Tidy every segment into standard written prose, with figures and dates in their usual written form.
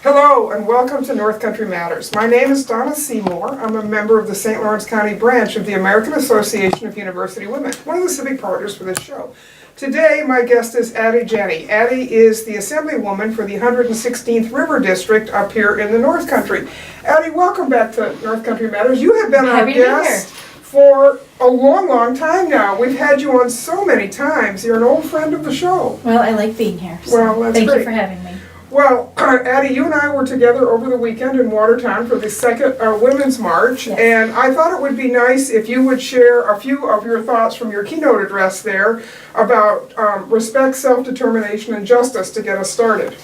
Hello and welcome to North Country Matters. My name is Donna Seymour. I'm a member of the St. Lawrence County branch of the American Association of University Women, one of the civic partners for this show. Today my guest is Addie Jenne. Addie is the Assemblywoman for the 116th River District up here in the North Country. Addie, welcome back to North Country Matters. You have been our guest for a long time now. We've had you on so many times. You're an old friend of the show. Well, I like being here. So well, that's thank great. You for having me. Well, Addie, you and I were together over the weekend in Watertown for the second Women's March, yes. And I thought it would be nice if you would share a few of your thoughts from your keynote address there about respect, self-determination, and justice to get us started.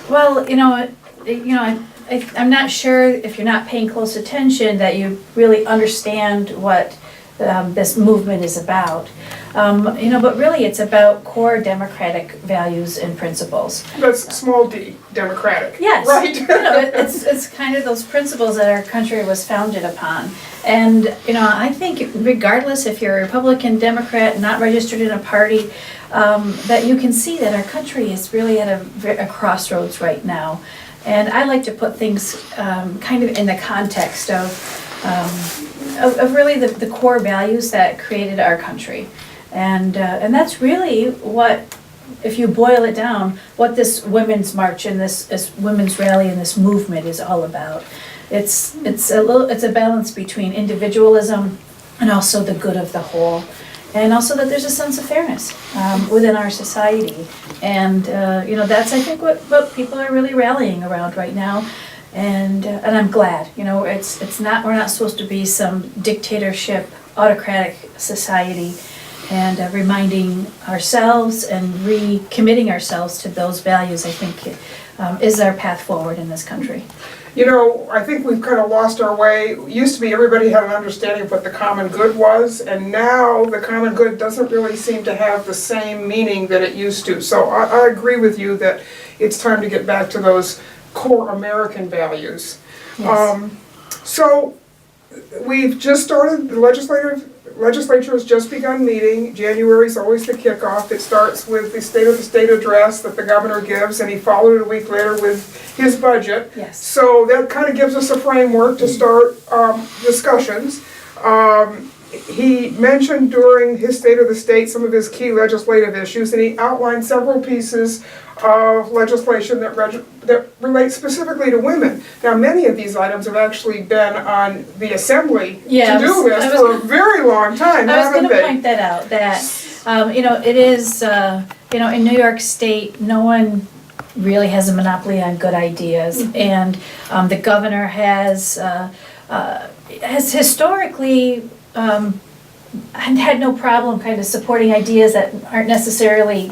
Well, I'm not sure if you're not paying close attention that you really understand what this movement is about. But really it's about core democratic values and principles. That's small d, democratic. Yes. Right? It's kind of those principles that our country was founded upon. And, I think regardless if you're a Republican, Democrat, not registered in a party, that you can see that our country is really at a crossroads right now. And I like to put things kind of in the context of really the core values that created our country. And that's really what, if you boil it down, what this Women's March and this Women's Rally and this movement is all about. It's a balance between individualism and also the good of the whole. And also that there's a sense of fairness within our society. And that's, I think, what people are really rallying around right now. And I'm glad, it's not, we're not supposed to be some dictatorship, autocratic society, and reminding ourselves and recommitting ourselves to those values, I think, is our path forward in this country. I think we've kind of lost our way. It used to be everybody had an understanding of what the common good was, and now the common good doesn't really seem to have the same meaning that it used to. So I agree with you that it's time to get back to those core American values. Yes. So we've just started, the legislature has just begun meeting. January is always the kickoff. It starts with the State of the State address that the governor gives, and he followed it a week later with his budget. Yes. So that kind of gives us a framework to start discussions. He mentioned during his State of the State some of his key legislative issues, and he outlined several pieces of legislation that relate specifically to women. Now, many of these items have actually been on the Assembly to-do list for a very long time, haven't they? I was going to point that out, that, it is, in New York State, no one really has a monopoly on good ideas. And the governor has historically had no problem kind of supporting ideas that aren't necessarily,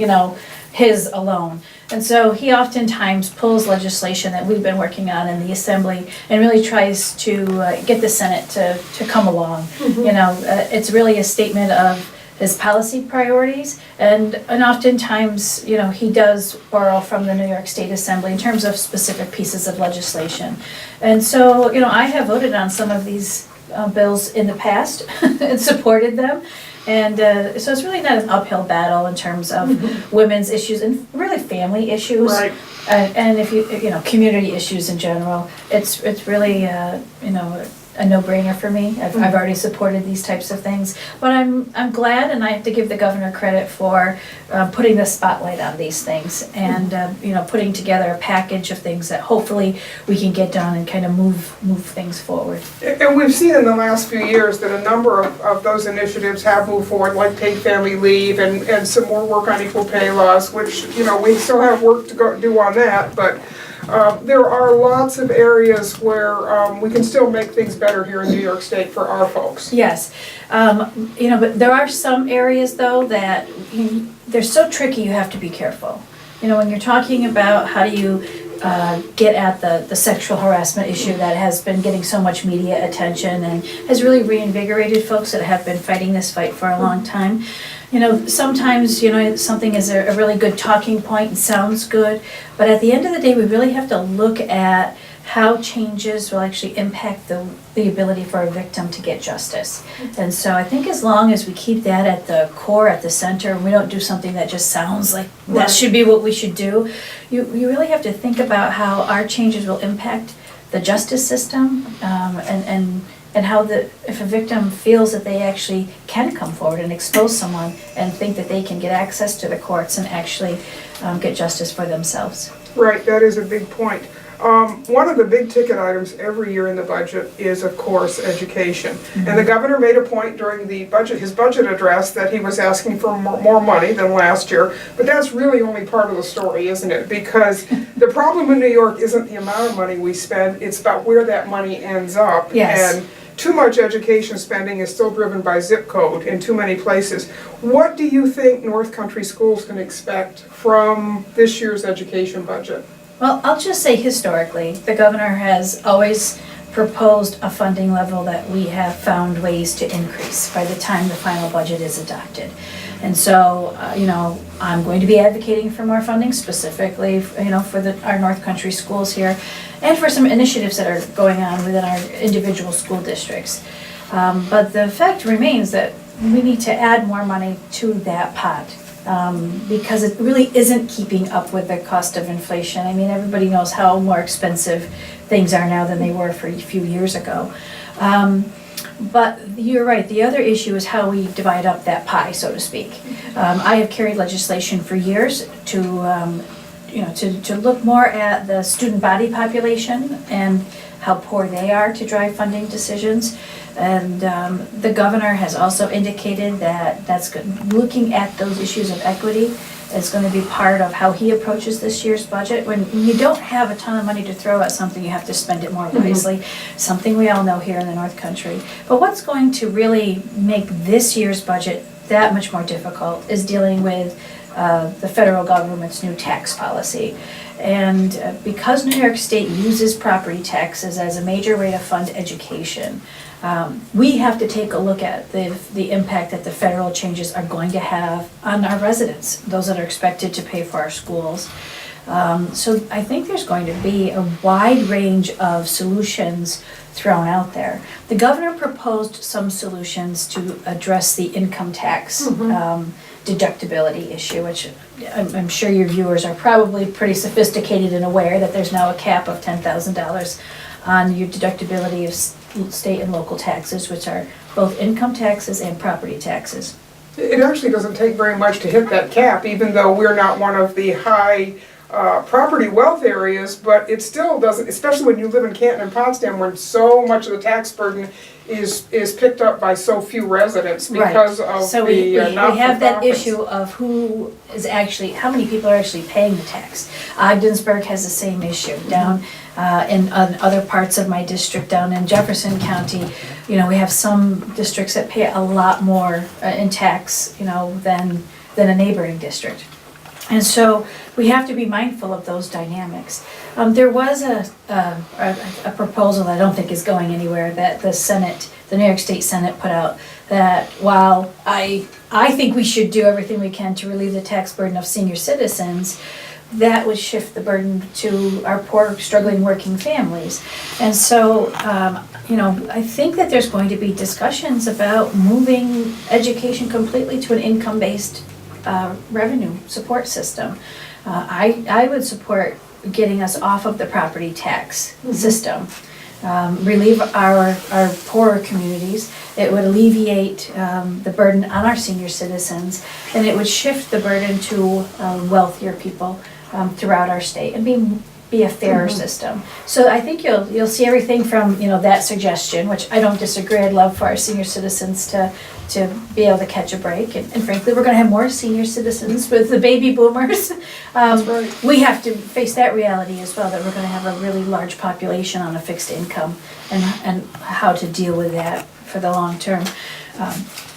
his alone. And so he oftentimes pulls legislation that we've been working on in the Assembly and really tries to get the Senate to come along. Mm-hmm. It's really a statement of his policy priorities, and oftentimes, he does borrow from the New York State Assembly in terms of specific pieces of legislation. And so, I have voted on some of these bills in the past and supported them. And so it's really not an uphill battle in terms of mm-hmm. women's issues and really family issues. Right. And if community issues in general, it's really, a no-brainer for me. I've already supported these types of things. But I'm glad, and I have to give the governor credit for putting the spotlight on these things and, putting together a package of things that hopefully we can get done and kind of move things forward. And we've seen in the last few years that a number of those initiatives have moved forward, like paid family leave and some more work on equal pay laws, which, we still have work to do on that, but there are lots of areas where we can still make things better here in New York State for our folks. Yes, but there are some areas though that they're so tricky. You have to be careful. When you're talking about how do you get at the sexual harassment issue that has been getting so much media attention and has really reinvigorated folks that have been fighting this fight for a long time. Sometimes, something is a really good talking point and sounds good, but at the end of the day, we really have to look at how changes will actually impact the ability for a victim to get justice. And so I think as long as we keep that at the core, at the center, and we don't do something that just sounds like that should be what we should do, you really have to think about how our changes will impact the justice system, and how if a victim feels that they actually can come forward and expose someone and think that they can get access to the courts and actually get justice for themselves. Right, that is a big point. One of the big ticket items every year in the budget is, of course, education. And the governor made a point during his budget address that he was asking for more money than last year, but that's really only part of the story, isn't it? Because the problem in New York isn't the amount of money we spend, it's about where that money ends up. Yes. And too much education spending is still driven by zip code in too many places. What do you think North Country schools can expect from this year's education budget? Well, I'll just say historically, the governor has always proposed a funding level that we have found ways to increase by the time the final budget is adopted. And so, I'm going to be advocating for more funding specifically, for our North Country schools here, and for some initiatives that are going on within our individual school districts. But the fact remains that we need to add more money to that pot. Because it really isn't keeping up with the cost of inflation. I mean, everybody knows how more expensive things are now than they were for a few years ago. But you're right, the other issue is how we divide up that pie, so to speak. I have carried legislation for years to look more at the student body population and how poor they are to drive funding decisions. And the governor has also indicated that that's good. Looking at those issues of equity is going to be part of how he approaches this year's budget. When you don't have a ton of money to throw at something, you have to spend it more wisely, something we all know here in the North Country. But what's going to really make this year's budget that much more difficult is dealing with the federal government's new tax policy. And because New York State uses property taxes as a major way to fund education, we have to take a look at the impact that the federal changes are going to have on our residents, those that are expected to pay for our schools. So I think there's going to be a wide range of solutions thrown out there. The governor proposed some solutions to address the income tax deductibility issue, which I'm sure your viewers are probably pretty sophisticated and aware that there's now a cap of $10,000 on your deductibility of state and local taxes, which are both income taxes and property taxes. It actually doesn't take very much to hit that cap, even though we're not one of the high property wealth areas, but it still doesn't, especially when you live in Canton and Potsdam, where so much of the tax burden is picked up by so few residents because of so the we have that issue of who is actually, how many people are actually paying the tax. Ogdensburg has the same issue. Down in other parts of my district, down in Jefferson County, we have some districts that pay a lot more in tax, than a neighboring district. And so we have to be mindful of those dynamics. There was a proposal that I don't think is going anywhere that the New York State Senate put out, that while I think we should do everything we can to relieve the tax burden of senior citizens, that would shift the burden to our poor, struggling working families. And so, I think that there's going to be discussions about moving education completely to an income-based revenue support system. I would support getting us off of the property tax system, relieve our poorer communities. It would alleviate the burden on our senior citizens, and it would shift the burden to wealthier people throughout our state and be a fairer system. So I think you'll see everything from that suggestion, which I don't disagree. I'd love for our senior citizens to be able to catch a break, and frankly, we're going to have more senior citizens with the baby boomers. We have to face that reality as well, that we're going to have a really large population on a fixed income, and how to deal with that for the long term.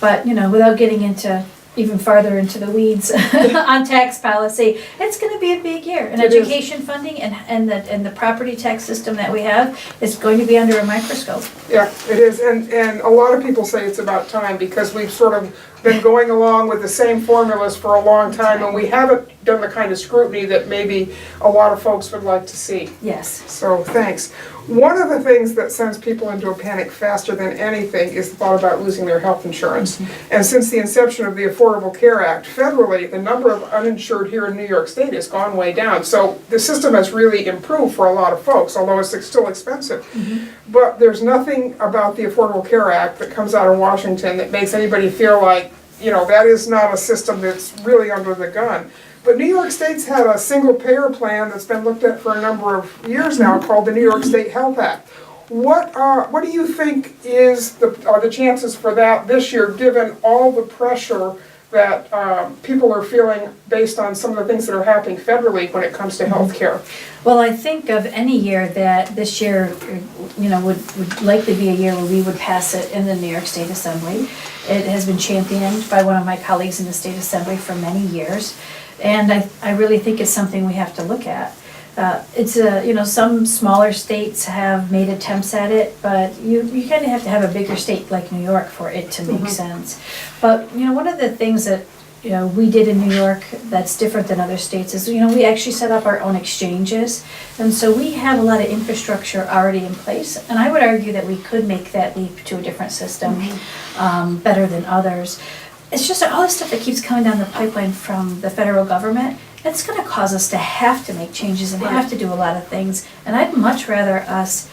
But without getting into even farther into the weeds on tax policy, it's going to be a big year. And education funding and the property tax system that we have is going to be under a microscope. Yeah, it is. And a lot of people say it's about time, because we've sort of been going along with the same formulas for a long time, and we haven't done the kind of scrutiny that maybe a lot of folks would like to see. Yes. So, thanks. One of the things that sends people into a panic faster than anything is the thought about losing their health insurance. And since the inception of the Affordable Care Act, federally, the number of uninsured here in New York State has gone way down. So the system has really improved for a lot of folks, although it's still expensive. But there's nothing about the Affordable Care Act that comes out of Washington that makes anybody feel like, you know, that is not a system that's really under the gun. But New York State's had a single payer plan that's been looked at for a number of years now called the New York State Health Act. What do you think are the chances for that this year, given all the pressure that people are feeling based on some of the things that are happening federally when it comes to health care? Well, I think of any year that this year, you know, would likely be a year where we would pass it in the New York State Assembly. It has been championed by one of my colleagues in the State Assembly for many years. And I really think it's something we have to look at. You know, some smaller states have made attempts at it, but you kind of have to have a bigger state like New York for it to make sense. But, you know, one of the things that, you know, we did in New York that's different than other states is, you know, we actually set up our own exchanges. And so we have a lot of infrastructure already in place. And I would argue that we could make that leap to a different system better than others. It's just all the stuff that keeps coming down the pipeline from the federal government. It's going to cause us to have to make changes and have to do a lot of things. And I'd much rather us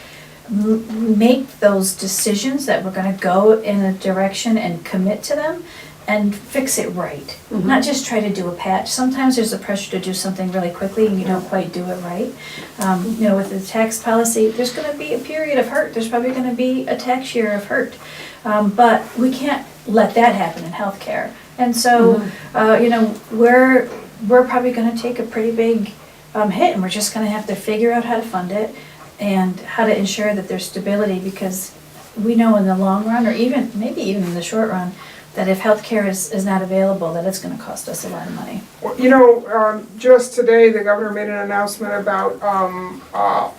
make those decisions that we're going to go in a direction and commit to them and fix it right. Not just try to do a patch. Sometimes there's a pressure to do something really quickly and you don't quite do it right. You know, with the tax policy, there's going to be a period of hurt. There's probably going to be a tax year of hurt. But we can't let that happen in healthcare. And so, you know, we're probably going to take a pretty big hit, and we're just going to have to figure out how to fund it and how to ensure that there's stability, because we know in the long run, or even maybe even in the short run, that if healthcare is not available, that it's going to cost us a lot of money. Well, you know, just today the governor made an announcement about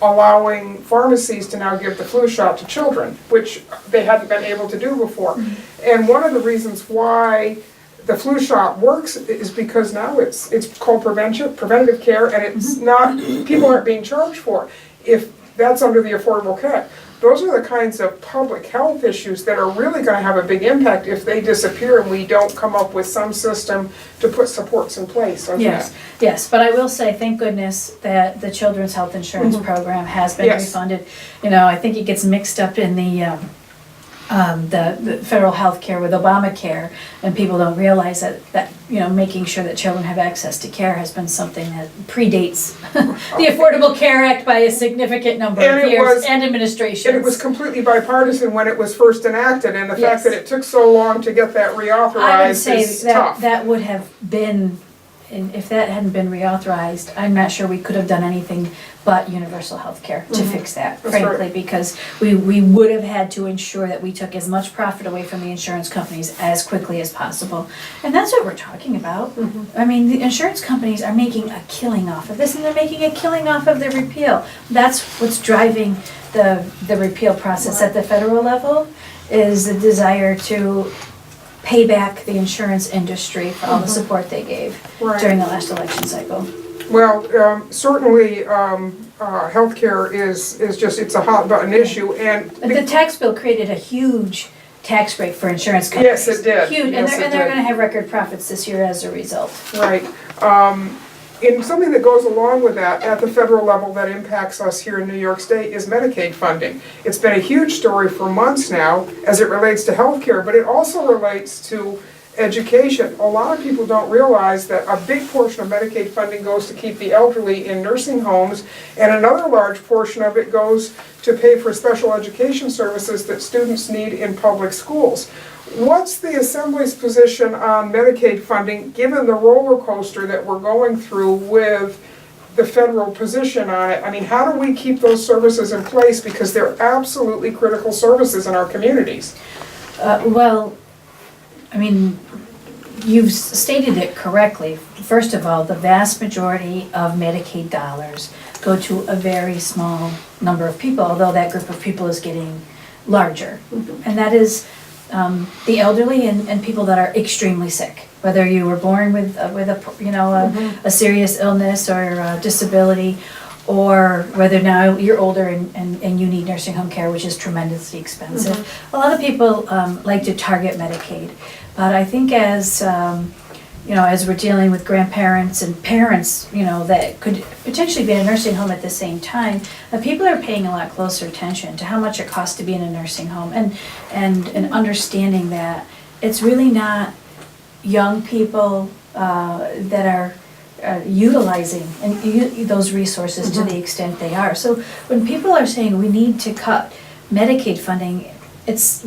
allowing pharmacies to now give the flu shot to children, which they hadn't been able to do before. And one of the reasons why the flu shot works is because now it's called preventative care, and it's not, people aren't being charged for it. If that's under the Affordable Care Act. Those are the kinds of public health issues that are really going to have a big impact if they disappear and we don't come up with some system to put supports in place. Yes, but I will say, thank goodness that the Children's Health Insurance Program has been refunded. You know, I think it gets mixed up in the federal health care with Obamacare, and people don't realize that you know, making sure that children have access to care has been something that predates the Affordable Care Act by a significant number of years and administrations. And it was completely bipartisan when it was first enacted, and the fact that it took so long to get that reauthorized is tough. That would have been, and if that hadn't been reauthorized, I'm not sure we could have done anything but universal health care to fix that, frankly, because we would have had to ensure that we took as much profit away from the insurance companies as quickly as possible. And that's what we're talking about. I mean, the insurance companies are making a killing off of this, and they're making a killing off of the repeal. That's what's driving the repeal process at the federal level, is the desire to pay back the insurance industry for all the support they gave during the last election cycle. Well, certainly healthcare is just, it's a hot button issue, and the tax bill created a huge tax break for insurance companies. Yes, it did. Huge, and they're going to have record profits this year as a result. Right. And something that goes along with that at the federal level that impacts us here in New York State is Medicaid funding. It's been a huge story for months now as it relates to healthcare, but it also relates to education. A lot of people don't realize that a big portion of Medicaid funding goes to keep the elderly in nursing homes, and another large portion of it goes to pay for special education services that students need in public schools. What's the Assembly's position on Medicaid funding, given the roller coaster that we're going through with the federal position on it? I mean, how do we keep those services in place, because they're absolutely critical services in our communities? Well, I mean, you've stated it correctly. First of all, the vast majority of Medicaid dollars go to a very small number of people, although that group of people is getting larger. And that is the elderly and people that are extremely sick. Whether you were born with a serious illness or a disability, or whether now you're older and you need nursing home care, which is tremendously expensive. A lot of people like to target Medicaid, but I think as we're dealing with grandparents and parents, that could potentially be in a nursing home at the same time, people are paying a lot closer attention to how much it costs to be in a nursing home, and understanding that it's really not young people that are utilizing those resources to the extent they are. So when people are saying we need to cut Medicaid funding,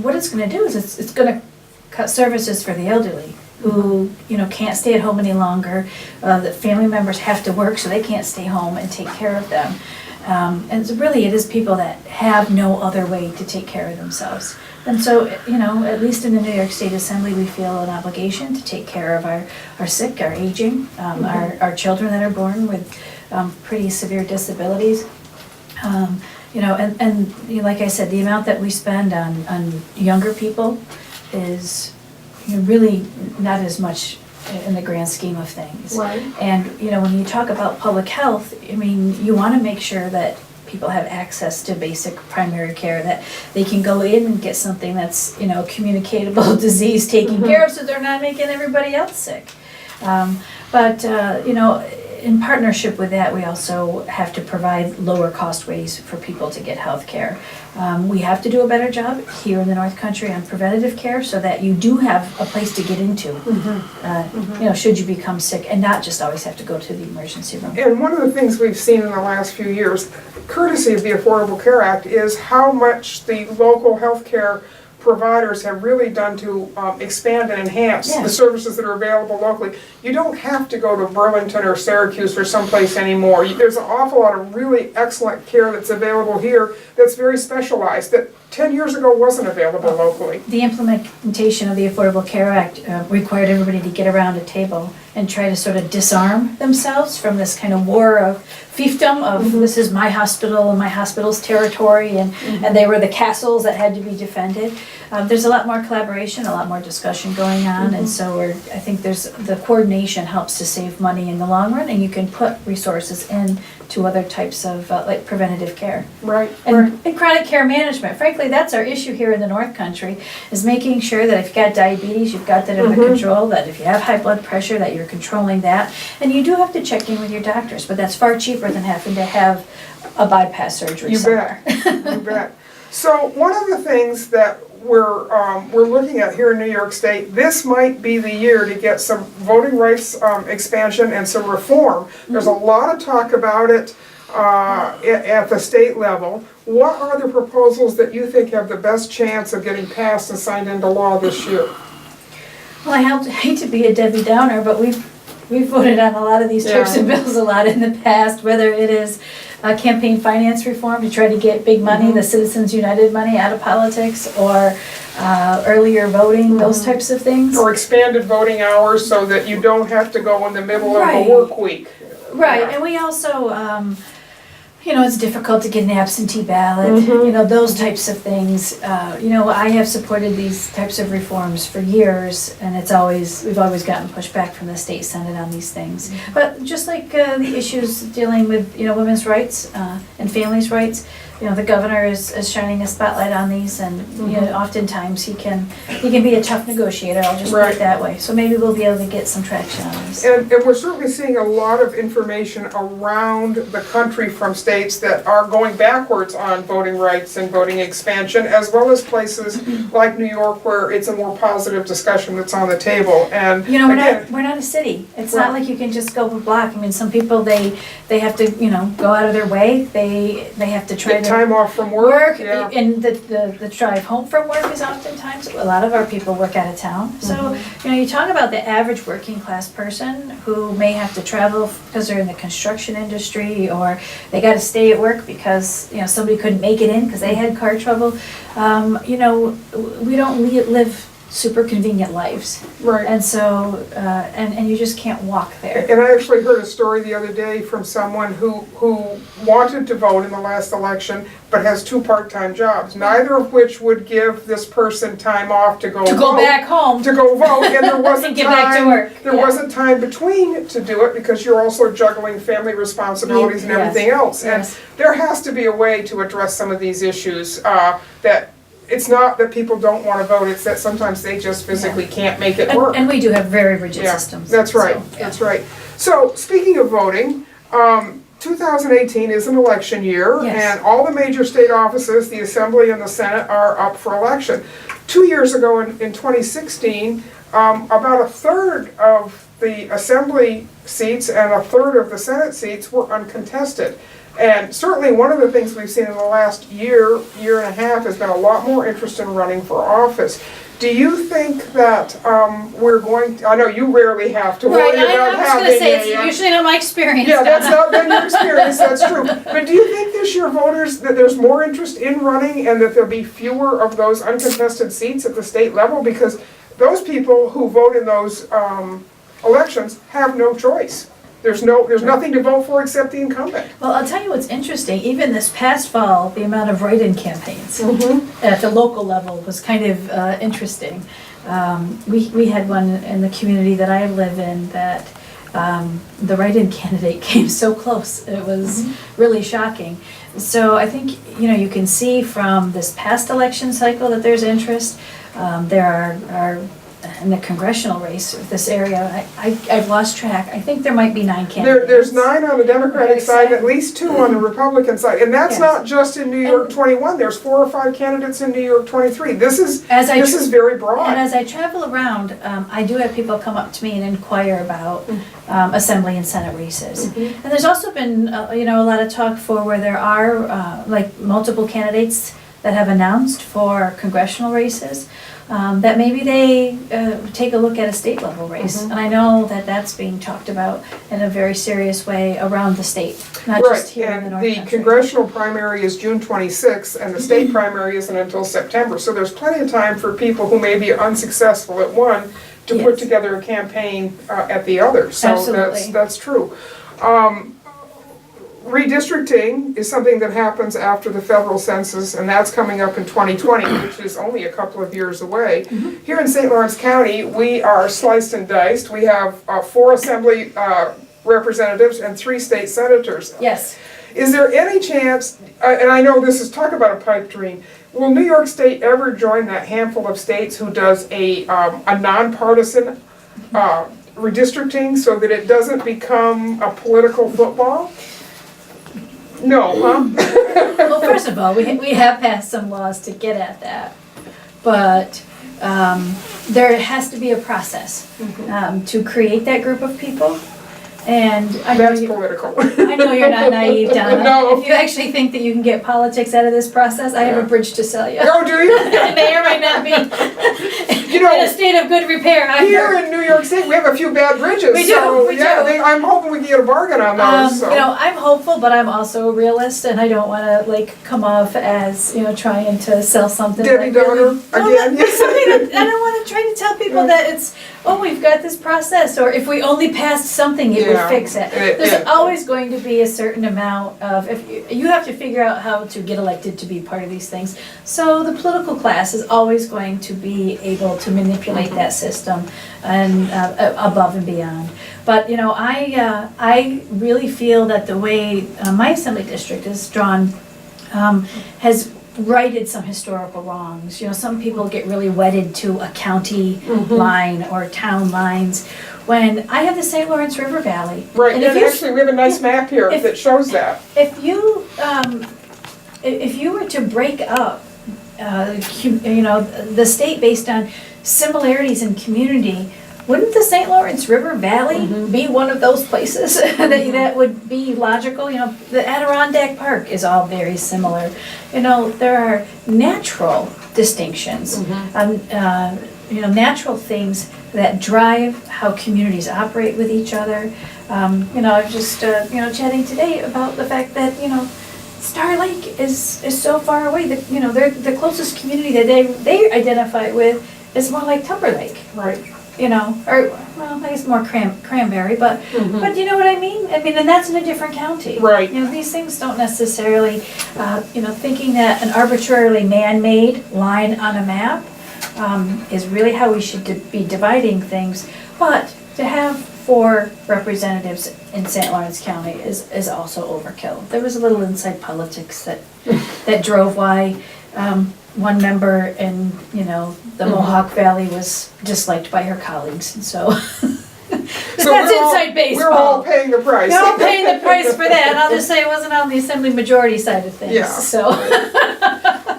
what it's going to do is it's going to cut services for the elderly who can't stay at home any longer. The family members have to work, so they can't stay home and take care of them. And so really it is people that have no other way to take care of themselves. And so, at least in the New York State Assembly, we feel an obligation to take care of our sick, our aging, our children that are born with pretty severe disabilities. And like I said, the amount that we spend on younger people is really not as much in the grand scheme of things. Right. And, when you talk about public health, you want to make sure that people have access to basic primary care, that they can go in and get something that's, communicable disease taken care of, so they're not making everybody else sick. But in partnership with that, we also have to provide lower cost ways for people to get health care. We have to do a better job here in the North Country on preventative care, so that you do have a place to get into, should you become sick, and not just always have to go to the emergency room. And one of the things we've seen in the last few years, courtesy of the Affordable Care Act, is how much the local health care providers have really done to expand and enhance the services that are available locally. You don't have to go to Burlington or Syracuse or someplace anymore. There's an awful lot of really excellent care that's available here that's very specialized, that 10 years ago wasn't available locally. The implementation of the Affordable Care Act required everybody to get around a table and try to sort of disarm themselves from this kind of war of fiefdom of this is my hospital and my hospital's territory, and they were the castles that had to be defended. There's a lot more collaboration, a lot more discussion going on, and so I think the coordination helps to save money in the long run, and you can put resources in to other types of like preventative care. Right. And chronic care management. Frankly, that's our issue here in the North Country, is making sure that if you've got diabetes, you've got that under control, that if you have high blood pressure, that you're controlling that. And you do have to check in with your doctors, but that's far cheaper than having to have a bypass surgery somewhere. You bet. So one of the things that we're looking at here in New York State, this might be the year to get some voting rights expansion and some reform. There's a lot of talk about it at the state level. What are the proposals that you think have the best chance of getting passed and signed into law this year? Well, I hate to be a Debbie Downer, but we've voted on a lot of these types of bills a lot in the past, whether it is campaign finance reform to try to get big money, the Citizens United money, out of politics, or earlier voting, those types of things. Or expanded voting hours so that you don't have to go in the middle of the work week. Right, and we also, it's difficult to get an absentee ballot, those types of things. I have supported these types of reforms for years, and we've always gotten pushback from the state senate on these things. But just like the issues dealing with, women's rights and families' rights, the governor is shining a spotlight on these, and oftentimes he can be a tough negotiator. I'll just put it that way. So maybe we'll be able to get some traction on this. And we're certainly seeing a lot of information around the country from states that are going backwards on voting rights and voting expansion, as well as places like New York where it's a more positive discussion that's on the table. And we're not a city. It's not like you can just go a block. I mean, some people they have to go out of their way. They have to try to time off from work. And the drive home from work is oftentimes, a lot of our people work out of town. So, you talk about the average working class person who may have to travel because they're in the construction industry, or they got to stay at work because, somebody couldn't make it in because they had car trouble. We don't live Mm-hmm. super convenient lives. Right. And so, and you just can't walk there. And I actually heard a story the other day from someone who wanted to vote in the last election, but has 2 part-time jobs, neither of which would give this person time off to go vote, back home. to go vote, and there wasn't And get back to time. work. There wasn't time between to do it because you're also juggling family responsibilities and Yes. everything else. And Yes. there has to be a way to address some of these issues that. It's not that people don't want to vote, it's that sometimes they just physically can't make it work. And we do have very rigid Yeah, systems. that's right, so, yeah. that's right. So, speaking of voting, 2018 is an election year, Yes. and all the major state offices, the Assembly and the Senate, are up for election. 2 years ago, in 2016, about a third of the Assembly seats and a third of the Senate seats were uncontested. And certainly one of the things we've seen in the last year and a half has been a lot more interest in running for office. Do you think that we're going to, I know you rarely have to worry about I was having going to say, it's a, usually not my experience. yeah, that's Donna. not been your experience, that's true. But do you think this year voters, that there's more interest in running and that there'll be fewer of those uncontested seats at the state level? Because those people who vote in those elections have no choice. There's nothing to vote for except the incumbent. Well, I'll tell you what's interesting. Even this past fall, the amount of write-in campaigns Mm-hmm. at the local level was kind of interesting. We had one in the community that I live in that the write-in candidate came so close. It was really shocking. So I think, you can see from this past election cycle that there's interest. There are in the congressional race of this area, I've lost track. I think there might be 9 candidates. There's 9 on the Democratic side, at least 2 on the Republican side. And that's Yes. not just in New York 21, there's 4 or 5 candidates in New York 23. This is very broad. And as I travel around, I do have people come up to me and inquire about Assembly and Senate races. Mm-hmm. And there's also been, a lot of talk for where there are multiple candidates that have announced for congressional races. That maybe they take a look at a state level race. Mm-hmm. And I know that that's being talked about in a very serious way around the state, not just here in the North And the Country. congressional primary is June 26th, and the state primary isn't until September. So there's plenty of time for people who may be unsuccessful at one to put Yes. together a campaign at the other. So Absolutely. that's true. Redistricting is something that happens after the federal census, and that's coming up in 2020, which is only a couple of years away. Mm-hmm. Here in St. Lawrence County, we are sliced and diced. We have 4 assembly representatives and 3 state senators. Yes. Is there any chance, and I know this is talk about a pipe dream, will New York State ever join that handful of states who does a nonpartisan redistricting so that it doesn't become a political football? No, huh? Well, first of all, we have passed some laws to get at that, but there has to be a process to create that group of people. And That's political. I know you're not naive, Donna. No. If you actually think that you can get politics out of this process, I have a bridge to sell you. Oh, do you? It may or may not be You know, in a state of good repair. here in New York State, we have a few bad bridges. We do, So, we yeah, do. I'm hoping we can get a bargain on those. So. I'm hopeful, but I'm also a realist, and I don't want to come off as trying to sell something. Debbie that Downer really- again. No, something that I don't want to try to tell people that it's we've got this process, or if we only passed something, it would fix it. There's always going to be a certain amount of if you have to figure out how to get elected to be part of these things. So the political class is always going to be able to manipulate that system and above and beyond. But I really feel that the way my assembly district is drawn has righted some historical wrongs. Some people get really wedded to a county line or town lines. When I have the St. Lawrence River Valley. Right, and and actually we have a nice map here that shows that. If you were to break up, the state based on similarities in community, wouldn't the St. Lawrence River Valley be one of those places that would be logical? The Adirondack Park is all very similar. There are natural distinctions, natural things that drive how communities operate with each other. Just chatting today about the fact that Star Lake is so far away that they're the closest community that they identify with is more like Timberlake. Right. You know, or, well, I guess more cranberry, but you know what I mean? I mean, and that's in a different county. Right. You know, these things don't necessarily, you know, thinking that an arbitrarily man-made line on a map is really how we should be dividing things. But to have 4 representatives in St. Lawrence County is also overkill. There was a little inside politics that drove why one member in, you know, the Mohawk Valley was disliked by her colleagues, and so that's inside baseball. We're all paying the price. We're all paying the price for that, and I'll just say it wasn't on the Assembly majority side of things, Yeah. so.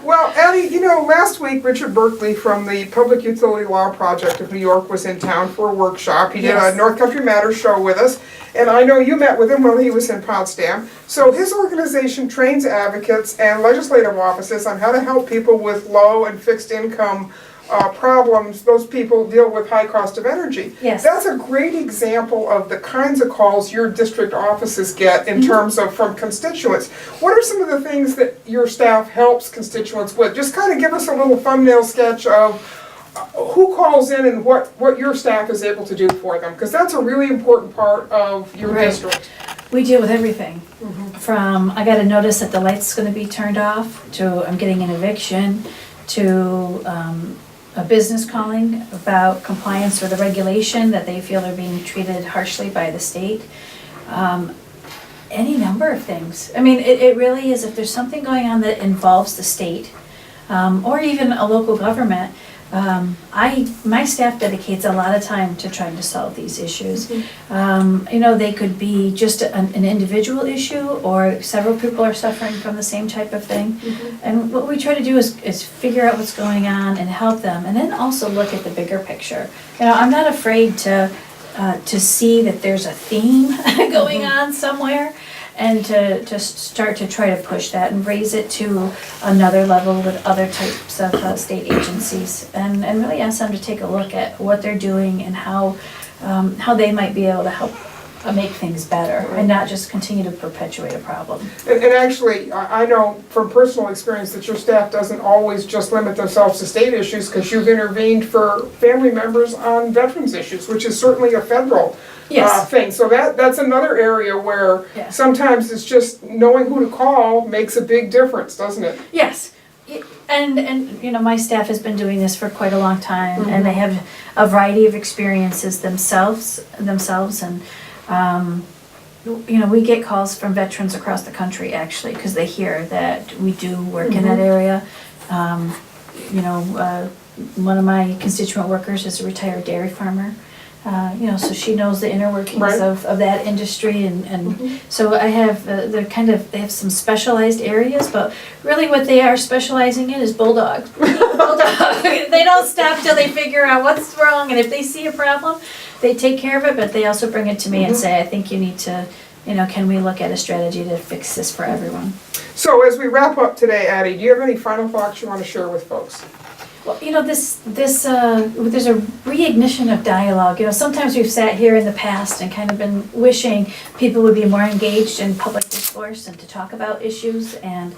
Well, Addie, you know, last week Richard Berkeley from the Public Utility Law Project of New York was in town for a workshop. He did Yes. a North Country Matters show with us, and I know you met with him while he was in Potsdam. So his organization trains advocates and legislative offices on how to help people with low and fixed income problems. Those people deal with high cost of energy. Yes. That's a great example of the kinds of calls your district offices get in terms of from constituents. What are some of the things that your staff helps constituents with? Just kind of give us a little thumbnail sketch of who calls in and what your staff is able to do for them, because that's a really important part of your district. We deal with everything, from I got a notice that the light's gonna be turned off, to I'm getting an eviction, to a business calling about compliance with a regulation that they feel they're being treated harshly by the state. Any number of things. I mean, it really is, if there's something going on that involves the state, or even a local government, my staff dedicates a lot of time to trying to solve these issues. You know, they could be just an individual issue, or several people are suffering from the same type of thing. And what we try to do is figure out what's going on and help them, and then also look at the bigger picture. You know, I'm not afraid to see that there's a theme going on somewhere, and to start to try to push that and raise it to another level with other types of state agencies, and really ask them to take a look at what they're doing and how they might be able to help make things better, and not just continue to perpetuate a problem. And actually, I know from personal experience that your staff doesn't always just limit themselves to state issues, because you've intervened for family members on veterans issues, which is certainly a federal thing. So that's another area where sometimes it's just knowing who to call makes a big difference, doesn't it? Yes. And you know, my staff has been doing this for quite a long time, and they have a variety of experiences themselves, and you know, we get calls from veterans across the country, actually, because they hear that we do work in that area. You know, one of my constituent workers is a retired dairy farmer. You know, so she knows the inner workings of that industry, and so I have, they have some specialized areas, but really what they are specializing in is bulldogs. They don't stop till they figure out what's wrong, and if they see a problem, they take care of it, but they also bring it to me and say, I think you need to, you know, can we look at a strategy to fix this for everyone? So as we wrap up today, Addie, do you have any final thoughts you want to share with folks? Well, you know, there's a reignition of dialogue. You know, sometimes we've sat here in the past and kind of been wishing people would be more engaged in public discourse and to talk about issues. And,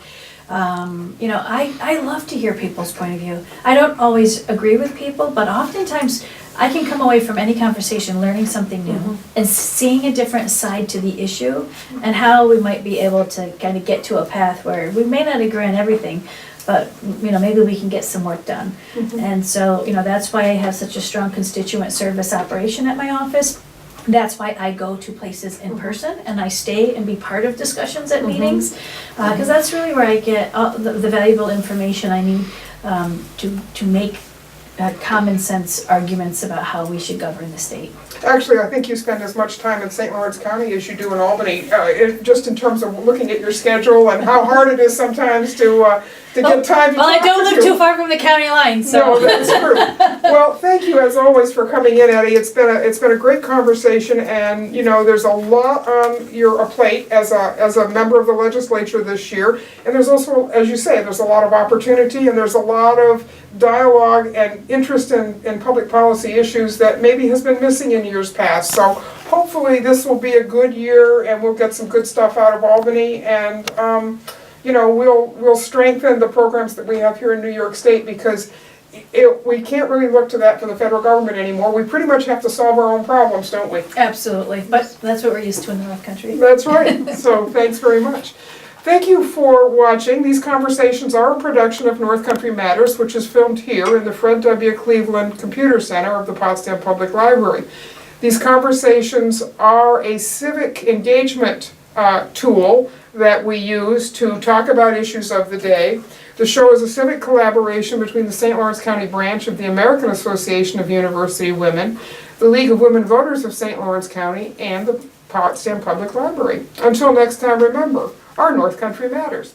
you know, I love to hear people's point of view. I don't always agree with people, but oftentimes I can come away from any conversation learning something new and seeing a different side to the issue, and how we might be able to kind of get to a path where we may not agree on everything, but you know, maybe we can get some work done. And so, you know, that's why I have such a strong constituent service operation at my office. That's why I go to places in person, and I stay and be part of discussions at meetings, because that's really where I get all the valuable information I need to make common sense arguments about how we should govern the state. Actually, I think you spend as much time in St. Lawrence County as you do in Albany, just in terms of looking at your schedule and how hard it is sometimes to get time to Well, I talk don't to live you. too far from the county line, so. No, that's true. Well, thank you as always for coming in, Addie. It's been a great conversation, and you know, there's a lot on your plate as a member of the legislature this year, and there's also, as you say, there's a lot of opportunity, and there's a lot of dialogue and interest in public policy issues that maybe has been missing in years past. So hopefully this will be a good year, and we'll get some good stuff out of Albany, and you know, we'll strengthen the programs that we have here in New York State, because we can't really look to that for the federal government anymore. We pretty much have to solve our own problems, don't we? Absolutely, but that's what we're used to in the North Country. That's right. So thanks very much. Thank you for watching. These conversations are a production of North Country Matters, which is filmed here in the Fred W. Cleveland Computer Center of the Potsdam Public Library. These conversations are a civic engagement tool that we use to talk about issues of the day. The show is a civic collaboration between the St. Lawrence County branch of the American Association of University Women, the League of Women Voters of St. Lawrence County, and the Potsdam Public Library. Until next time, remember, our North Country matters.